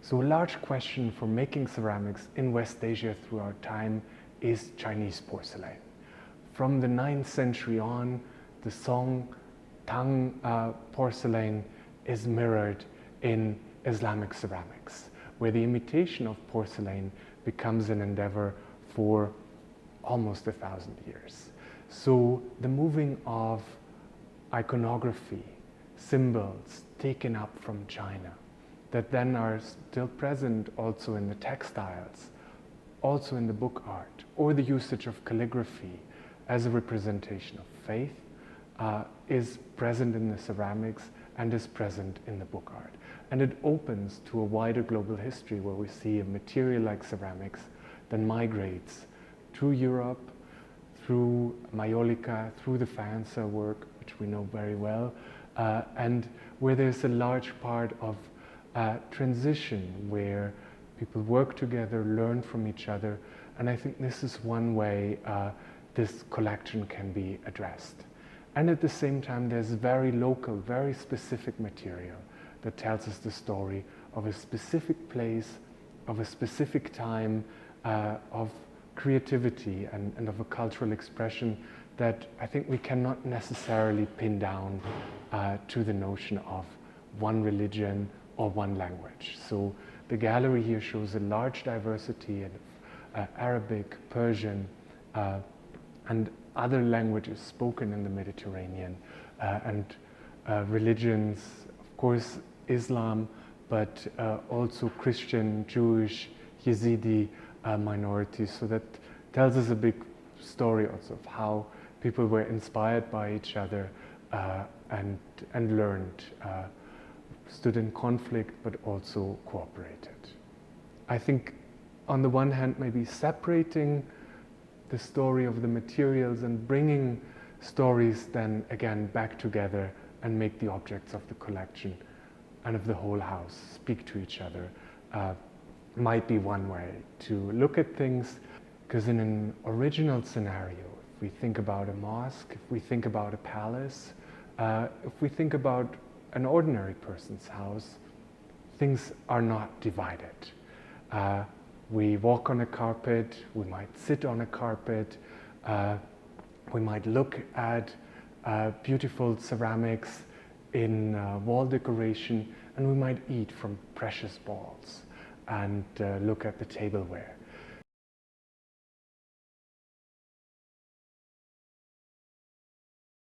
So a large question for making ceramics in West Asia throughout time is Chinese porcelain. From the 9th century on, the Song Tang porcelain is mirrored in Islamic ceramics, where the imitation of porcelain becomes an endeavor for almost 1,000 years. So the moving of iconography, symbols taken up from China, that then are still present also in the textiles, also in the book art, or the usage of calligraphy as a representation of faith, is present in the ceramics and is present in the book art. And it opens to a wider global history where we see a material like ceramics that migrates through Europe, through Maiolica, through the Faenza work, which we know very well, and where there's a large part of transition where people work together, learn from each other, and I think this is one way this collection can be addressed. And at the same time, there's very local, very specific material that tells us the story of a specific place, of a specific time, of creativity and of a cultural expression that I think we cannot necessarily pin down to the notion of one religion or one language. So the gallery here shows a large diversity of Arabic, Persian, and other languages spoken in the Mediterranean, and religions, of course, Islam, but also Christian, Jewish, Yazidi minorities. So that tells us a big story also of how people were inspired by each other and learned, stood in conflict, but also cooperated. I think on the one hand, maybe separating the story of the materials and bringing stories then again back together and make the objects of the collection and of the whole house speak to each other might be one way to look at things, because in an original scenario, if we think about a mosque, if we think about a palace, if we think about an ordinary person's house, things are not divided. We walk on a carpet, we might sit on a carpet, we might look at beautiful ceramics in wall decoration, and we might eat from precious balls and look at the tableware.